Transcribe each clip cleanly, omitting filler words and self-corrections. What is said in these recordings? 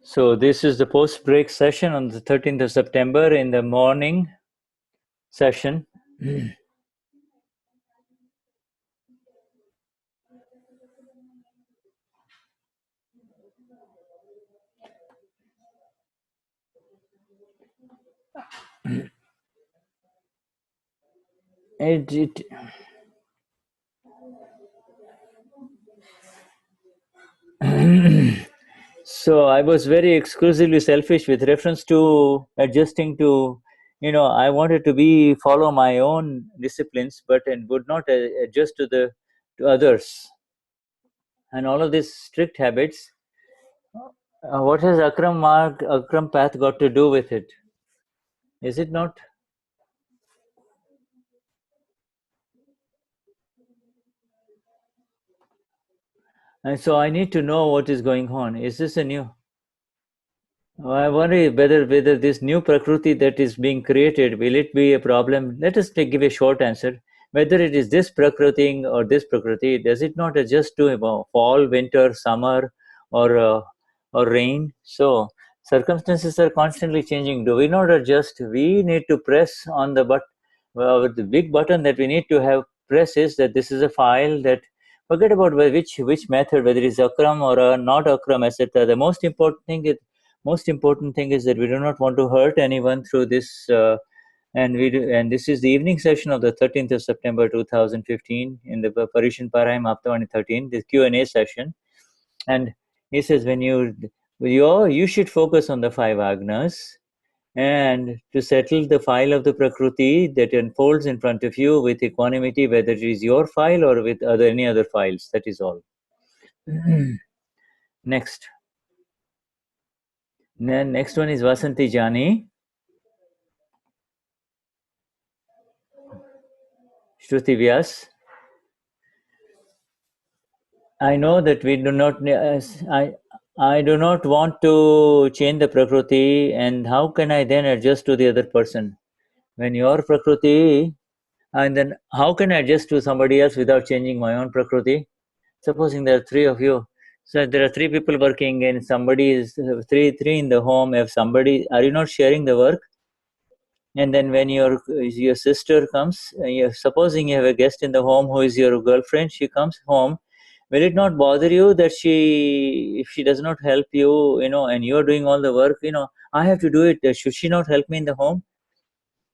So this is the post-break session on the 13th of September in the morning session. It, it, so I was very exclusively selfish with reference to adjusting to, I wanted to follow my own disciplines, but and would not adjust to others, and all of these strict habits. What has Akram path got to do with it? Is it not? And so I need to know what is going on. Is this a new? I wonder whether this new Prakruti that is being created, will it be a problem? Let us give a short answer. Whether it is this Prakruti or this Prakruti, does it not adjust to fall, winter, summer, or rain? So circumstances are constantly changing. Do we not adjust? We need to press on the big button that we need to have press is that this is a file that forget about which method, whether it's Akram or not Akram, etc. The most important thing is that we do not want to hurt anyone through this, and this is the evening session of the 13th of September 2015 in the Parishyan Parayan Aptavani 13, the Q&A session. And he says you should focus on the five agnas and to settle the file of the Prakruti that unfolds in front of you with equanimity, whether it is your file or with any other files. That is all. Next. Next one is Vasanti Jani. Shruti Vyas. I know that we do not. I do not want to change the Prakruti, and how can I then adjust to the other person when your Prakruti, and then how can I adjust to somebody else without changing my own Prakruti? Supposing there are three of you, so there are three people working, and somebody is three in the home. If somebody, are you not sharing the work? And then when your sister comes, supposing you have a guest in the home who is your girlfriend, she comes home. Will it not bother you that if she does not help you, and you're doing all the work, I have to do it. Should she not help me in the home?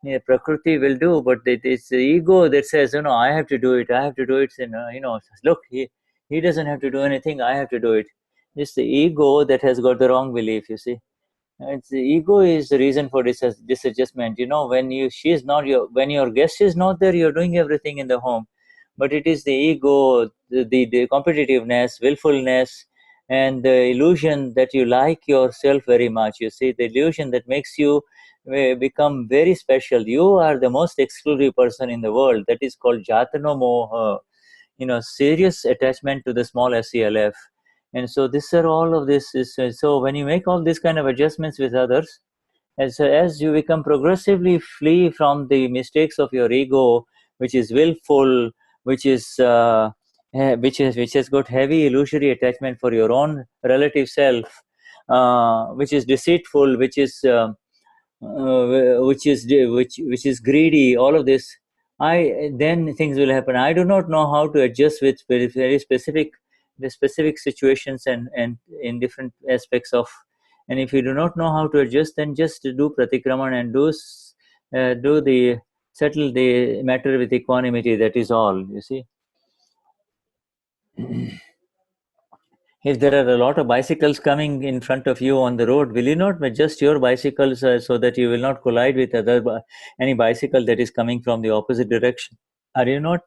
Yeah, Prakriti will do, but it's the ego that says, I have to do it. I have to do it. And, look, he doesn't have to do anything. I have to do it. It's the ego that has got the wrong belief, you see. It's the ego is the reason for this adjustment. When your guest is not there, you're doing everything in the home, but it is the ego, the competitiveness, willfulness, and the illusion that you like yourself very much. You see, the illusion that makes you become very special. You are the most exclusive person in the world. That is called Jatano Moha. Serious attachment to the small SELF. And so this are all of this is so when you make all these kind of adjustments with others, as you become progressively flee from the mistakes of your ego, which is willful, which is which has got heavy illusory attachment for your own relative self, which is deceitful, which is greedy. All of this, then things will happen. I do not know how to adjust with very specific the specific situations and in different aspects of. And if you do not know how to adjust, then just do pratikraman and do the settle the matter with equanimity. That is all. You see. If there are a lot of bicycles coming in front of you on the road, will you not adjust your bicycles so that you will not collide with any bicycle that is coming from the opposite direction? Are you not?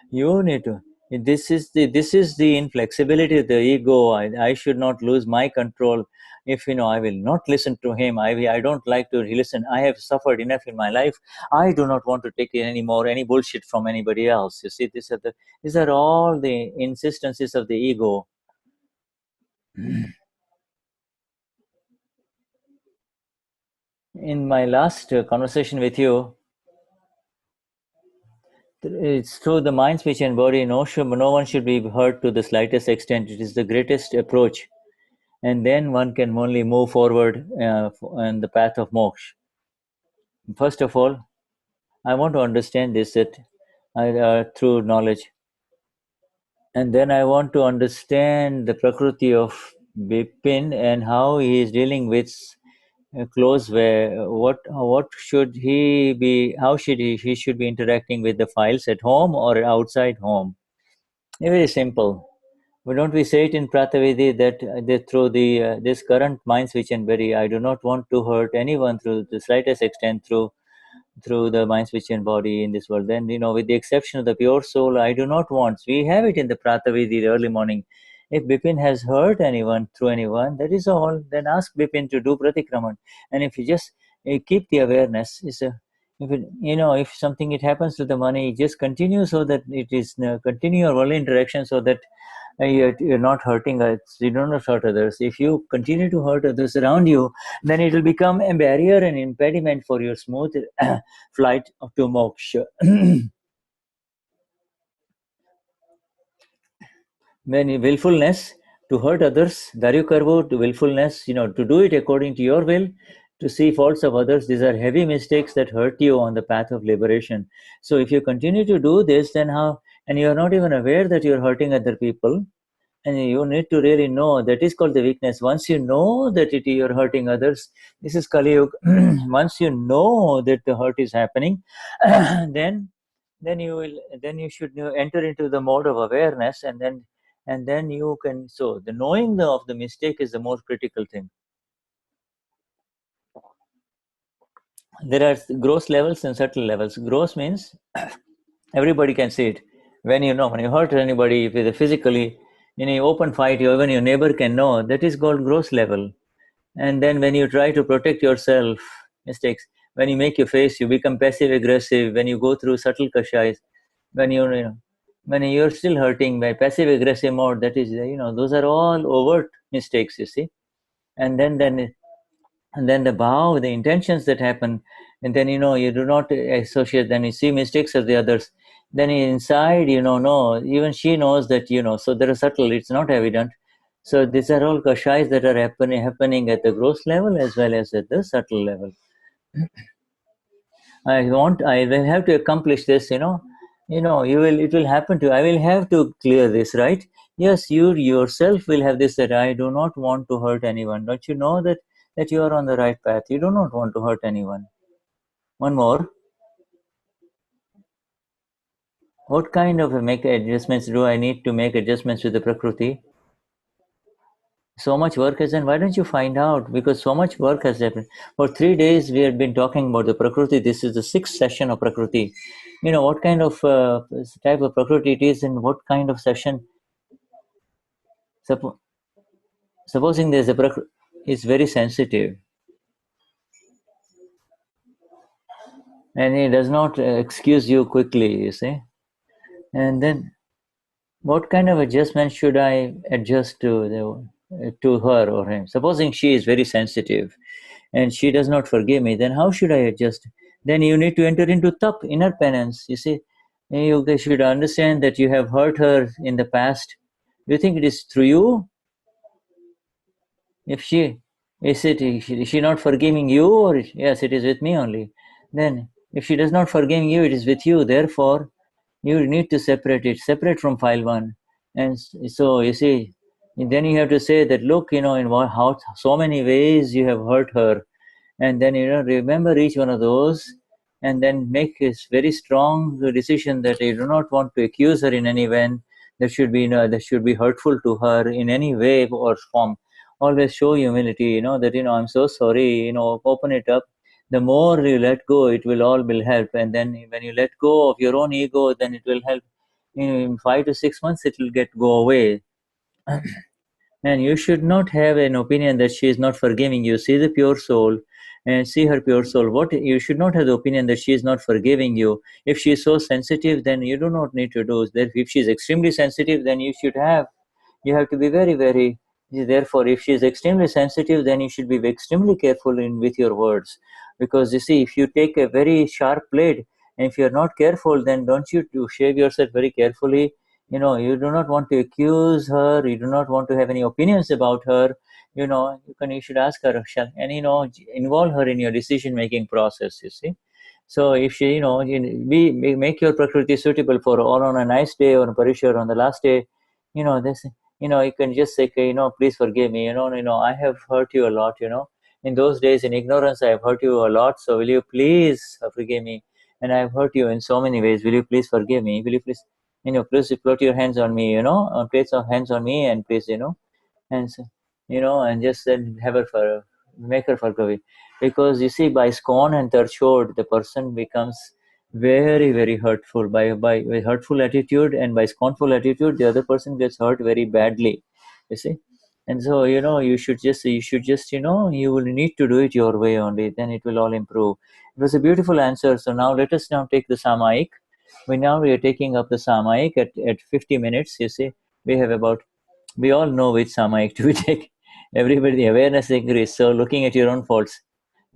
You need to. This is the inflexibility of the ego. I should not lose my control. If I will not listen to him. I don't like to listen. I have suffered enough in my life. I do not want to take any bullshit from anybody else. You see, these are all the insistences of the ego. In my last conversation with you, it's through the mind, speech, and body. No one should be hurt to the slightest extent. It is the greatest approach. and then one can only move forward on the path of moksha. First of all, I want to understand this that through knowledge, and then I want to understand the Prakruti of Bipin and how he is dealing with close where what should he be, how should he should be interacting with the files at home or outside home. Very simple. Why don't we say it in Pratavedi that, through the this current mind switch and very, I do not want to hurt anyone through the slightest extent through the mind, switch, and body in this world. Then, with the exception of the pure soul, I do not want. We have it in the Pratavedi, the early morning. If Bipin has hurt anyone through anyone, that is all. Then ask Bipin to do pratikraman. And if you just keep the awareness, if it, if something it happens to the money, just continue so that it is continue your worldly interaction so that you're not hurting us. You do not hurt others. If you continue to hurt others around you, then it will become a barrier and impediment for your smooth flight to moksha. When willfulness to hurt others, Daryu to willfulness, to do it according to your will, to see faults of others, these are heavy mistakes that hurt you on the path of liberation. So if you continue to do this, then how, and you are not even aware that you're hurting other people, and you need to really know that is called the weakness. Once you know that you're hurting others, this is Kali Yuga. Once you know that the hurt is happening, then you should enter into the mode of awareness, and then you can. So the knowing of the mistake is the most critical thing. There are gross levels and subtle levels. Gross means everybody can see it. When you hurt anybody physically in an open fight, even your neighbor can know. That is called gross level. And then when you try to protect yourself, mistakes. When you make your face, you become passive aggressive. When you go through subtle kashayas, when when you're still hurting by passive aggressive mode, that is those are all overt mistakes. You see, and then the bow, the intentions that happen, and then you do not associate. Then you see mistakes of the others. Then inside, no, even she knows that so there are subtle. It's not evident. So these are all kashais that are happening at the gross level as well as at the subtle level. I will have to accomplish this. It will happen to. I will have to clear this, right? Yes, you yourself will have this that I do not want to hurt anyone. Don't you know that you are on the right path? You do not want to hurt anyone. One more. What kind of make adjustments do I need to make adjustments with the Prakruti? So much work has done. Why don't you find out? Because so much work has happened. For 3 days, we have been talking about the Prakruti. This is the 6th session of Prakruti. What kind of type of Prakruti it is and what kind of session. Supposing there's a Prakruti, it's very sensitive. And it does not excuse you quickly, you see. And then what kind of adjustment should I adjust to her or him? Supposing she is very sensitive and she does not forgive me, then how should I adjust? Then you need to enter into tap, inner penance. You see, you should understand that you have hurt her in the past. Do you think it is through you? If is she not forgiving you, or yes, it is with me only. Then, if she does not forgive you, it is with you. Therefore, you need to separate from file one. And so you see, then you have to say that look, in how so many ways you have hurt her, and then remember each one of those, and then make a very strong decision that you do not want to accuse her in any way that should be hurtful to her in any way or form. Always show humility, that I'm so sorry, open it up. The more you let go, it will help. And then when you let go of your own ego, then it will help. In 5 to 6 months it will go away. And you should not have an opinion that she is not forgiving you. See the pure soul and see her pure soul. What you should not have the opinion that she is not forgiving you. If she is so sensitive, then you do not need to do that. If she is extremely sensitive, then you have to be very, very. Therefore, if she is extremely sensitive, then you should be extremely careful with your words. Because you see, if you take a very sharp blade, and if you are not careful, then don't you to shave yourself very carefully, You do not want to accuse her, you do not want to have any opinions about her. You should ask her, and involve her in your decision making process, you see. So if she, make your Prakriti suitable for all on a nice day or Parishar on the last day, this, you can just say, okay, please forgive me, I have hurt you a lot, in those days in ignorance, I have hurt you a lot. So will you please forgive me? And I have hurt you in so many ways. Will you please forgive me? Will you please, please put your hands on me, place your hands on me and please, and and just then have her for make her forgive it. Because you see, by scorn and tortured, the person becomes very very hurtful. By hurtful attitude and by scornful attitude, the other person gets hurt very badly, you see. And so you should just you will need to do it your way only, then it will all improve. It was a beautiful answer. So now let us now take the Samayik. We are taking up the Samayik at 50 minutes, you see. We all know which Samayik to take. Everybody, the awareness increase. So looking at your own faults.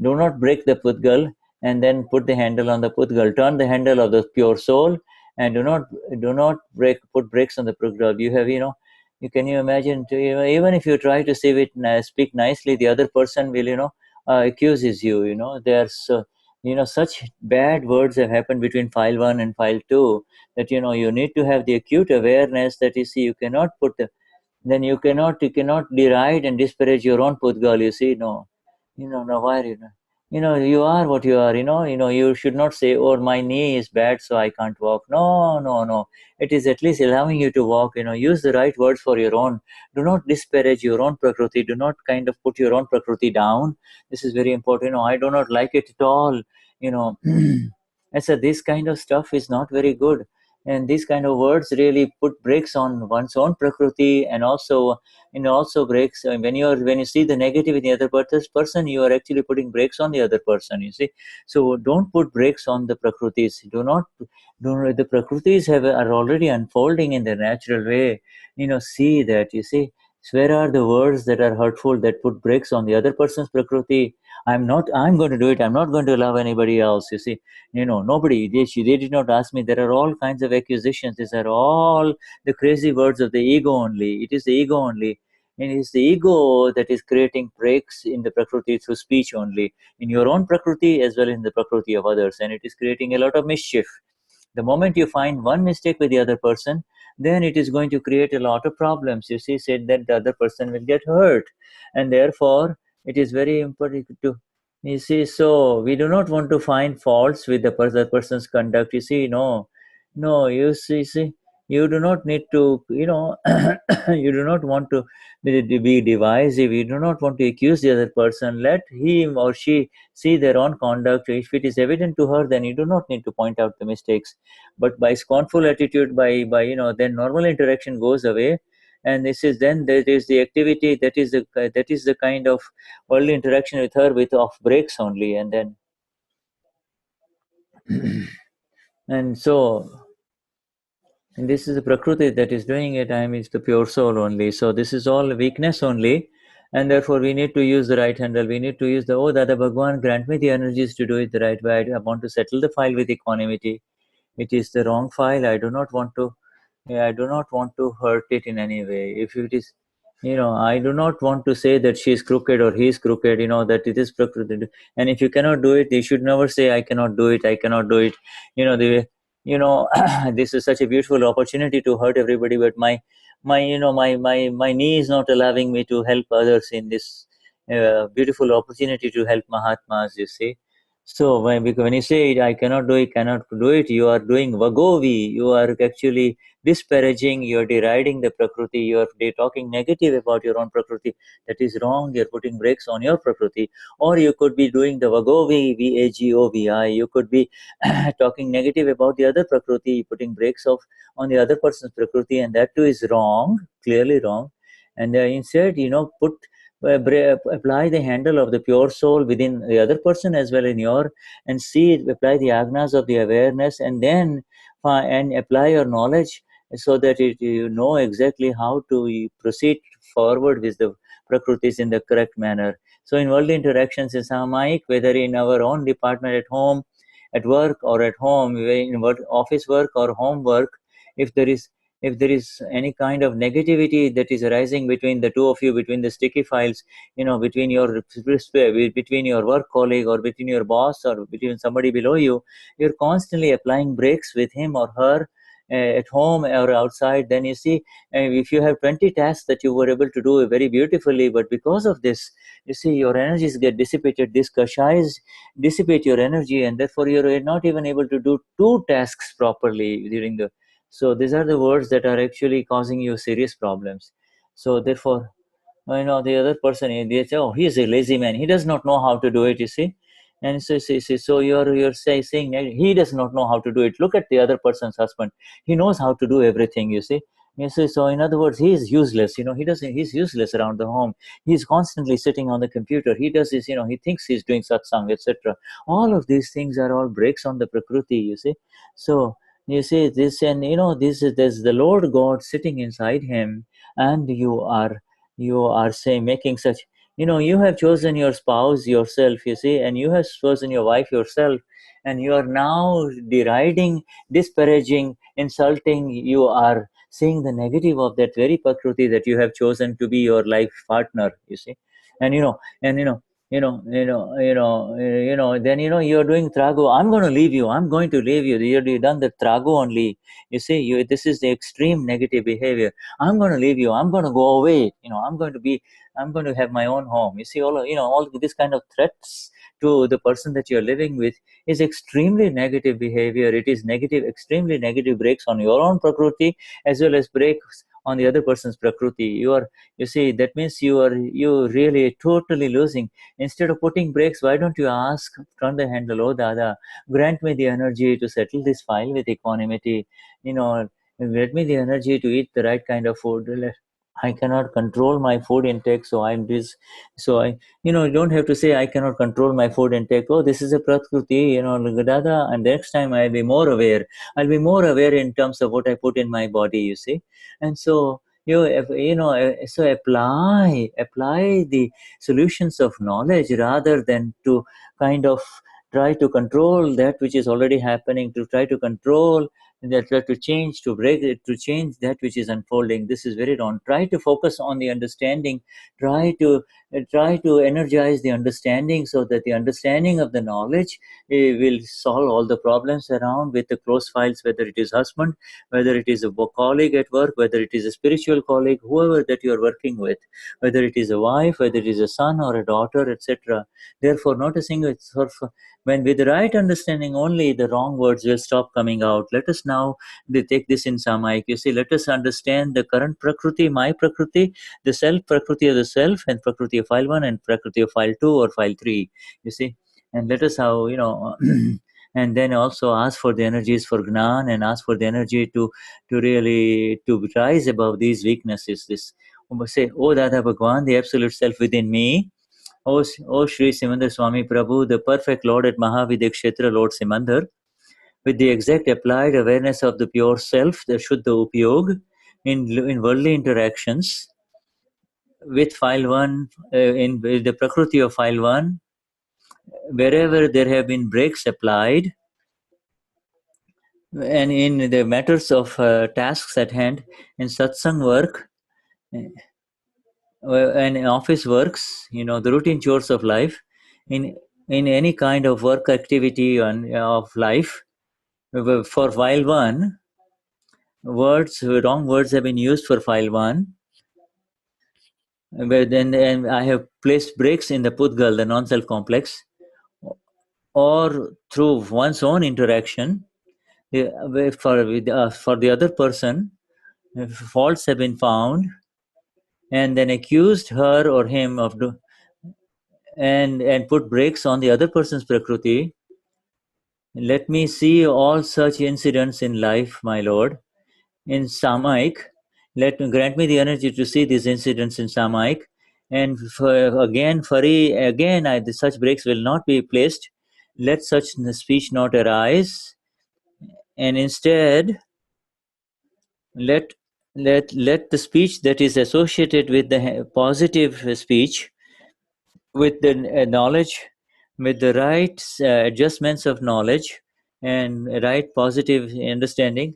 Do not break the putgal and then put the handle on the putgal. Turn the handle of the pure soul and do not put brakes on the putgal. You imagine even if you try to speak nicely, the other person will accuses you. There's such bad words have happened between file 1 and file 2 that you need to have the acute awareness that you see you cannot put the then you cannot deride and disparage your own Pudgal, you see. No, no, why, you are what you are, you should not say, oh, my knee is bad, so I can't walk. No, no, no. It is at least allowing you to walk, use the right words for your own. Do not disparage your own Prakriti. Do not kind of put your own Prakriti down. This is very important. I do not like it at all, you know. I said, this kind of stuff is not very good. And these kind of words really put brakes on one's own Prakriti, and also breaks when you see the negative in the other person, you are actually putting brakes on the other person, you see. So don't put brakes on the Prakritis. Do not the Prakritis are already unfolding in their natural way. See that, you see. So where are the words that are hurtful, that put brakes on the other person's Prakriti? I'm going to do it. I'm not going to allow anybody else, you see. Nobody, they did not ask me. There are all kinds of accusations. These are all the crazy words of the ego only. It is the ego only. And it's the ego that is creating breaks in the Prakriti through speech only, in your own Prakriti as well as in the Prakriti of others. And it is creating a lot of mischief. The moment you find one mistake with the other person, then it is going to create a lot of problems. You see, said that the other person will get hurt. And therefore, it is very important to, you see, so we do not want to find faults with the other person's conduct. You see, no, no, you see, you do not need to, you do not want to be divisive. You do not want to accuse the other person. Let him or she see their own conduct. If it is evident to her, then you do not need to point out the mistakes. But by scornful attitude, by then normal interaction goes away, and this is then there is the activity that is the kind of worldly interaction with her with off breaks only, and then and so and this is the Prakriti that is doing it. I mean, it's the pure soul only. So this is all weakness only. And therefore, we need to use the right handle. We need to use oh, Dada Bhagwan, grant me the energies to do it the right way. I want to settle the file with equanimity. It is the wrong file. I do not want to, yeah, I do not want to hurt it in any way. If it is, I do not want to say that she is crooked or he is crooked, that it is Prakriti. And if you cannot do it, you should never say, I cannot do it, I cannot do it. This is such a beautiful opportunity to hurt everybody, but my knee is not allowing me to help others in this beautiful opportunity to help Mahatmas, you see. So when you say I cannot do it, you are doing vagovi. You are actually disparaging. You are deriding the Prakriti. You are talking negative about your own Prakriti. That is wrong. You are putting brakes on your Prakriti. Or you could be doing the vagovi, vagovi. You could be talking negative about the other Prakriti, putting brakes on the other person's Prakriti, and that too is wrong, clearly wrong. And instead, apply the handle of the pure soul within the other person as well in your, and apply the agnas of the awareness, and then and apply your knowledge so that you know exactly how to proceed forward with the Prakritis in the correct manner. So in worldly interactions in Samayik, whether in our own department at home, at work or at home, in office work or home work, if there is if there is any kind of negativity that is arising between the two of you, between the sticky files, between your work colleague, or between your boss, or between somebody below you, you're constantly applying brakes with him or her, at home or outside, then you see, if you have 20 tasks that you were able to do very beautifully, but because of this, you see, your energies get dissipated. This kashayas dissipate your energy, and therefore you're not even able to do two tasks properly during the. So these are the words that are actually causing you serious problems. So therefore, the other person, they say, oh, he's a lazy man, he does not know how to do it, you see. And so saying that he does not know how to do it. Look at the other person's husband, he knows how to do everything, you see. You see, so in other words, he is useless, he's useless around the home. He's constantly sitting on the computer, he does this, he thinks he's doing satsang, etc. All of these things are all breaks on the Prakruti, you see. So you see this, and this is, there's the Lord God sitting inside him, and you are saying, making such, you have chosen your spouse yourself, you see, and you have chosen your wife yourself, and you are now deriding, disparaging, insulting. You are seeing the negative of that very Prakruti that you have chosen to be your life partner, you see. And then you're doing trago. I'm going to leave you, I'm going to leave you. You've done the trago only, you see. This is the extreme negative behavior. I'm going to leave you, I'm going to go away, I'm going to have my own home. You see, all this kind of threats to the person that you're living with is extremely negative behavior. It is negative, extremely negative breaks on your own Prakruti, as well as breaks on the other person's Prakruti. You see, that means you really totally losing. Instead of putting brakes, why don't you ask, turn the handle, oh Dada, grant me the energy to settle this file with equanimity, get me the energy to eat the right kind of food. I cannot control my food intake, so I'm this. So you don't have to say I cannot control my food intake. Oh, this is a Prakruti, Dada, and next time I'll be more aware. I'll be more aware in terms of what I put in my body, you see. And so so apply the solutions of knowledge, rather than to kind of try to control that which is already happening, to try to control that, to change, to break it, to change that which is unfolding. This is very wrong. Try to focus on the understanding. Try to energize the understanding, so that the understanding of the knowledge will solve all the problems around with the close files, whether it is husband, whether it is a colleague at work, whether it is a spiritual colleague, whoever that you are working with, whether it is a wife, whether it is a son or a daughter, etc. Therefore, noticing it sort of, when with the right understanding only, the wrong words will stop coming out. Let us now take this in Samayik. You see, let us understand the current Prakruti, my Prakruti, the self Prakruti of the self, and Prakruti of file 1 and Prakruti of file 2 or file 3. You see, and let us how, and then also ask for the energies for Gnan, and ask for the energy to really to rise above these weaknesses. This say, oh Dada Bhagwan, the absolute self within me. O Sri Simandar Swami Prabhu, the perfect Lord at Mahavidya Kshetra, Lord Simandar, with the exact applied awareness of the pure self, the Shuddha Upyog, in worldly interactions with file 1, in the Prakruti of file 1, wherever there have been breaks applied, and in the matters of tasks at hand, in satsang work, and in office works, the routine chores of life, in any kind of work activity of life, for file 1, wrong words have been used for file 1, but then and I have placed breaks in the Pudgal, the non-self complex, or through one's own interaction, for the other person, faults have been found, and then accused her or him of and put brakes on the other person's Prakruti. Let me see all such incidents in life, my Lord, in Samayik. Grant me the energy to see these incidents in Samayik, and such breaks will not be placed. Let such speech not arise, and instead let let the speech that is associated with the positive speech, with the knowledge, with the right adjustments of knowledge and right positive understanding,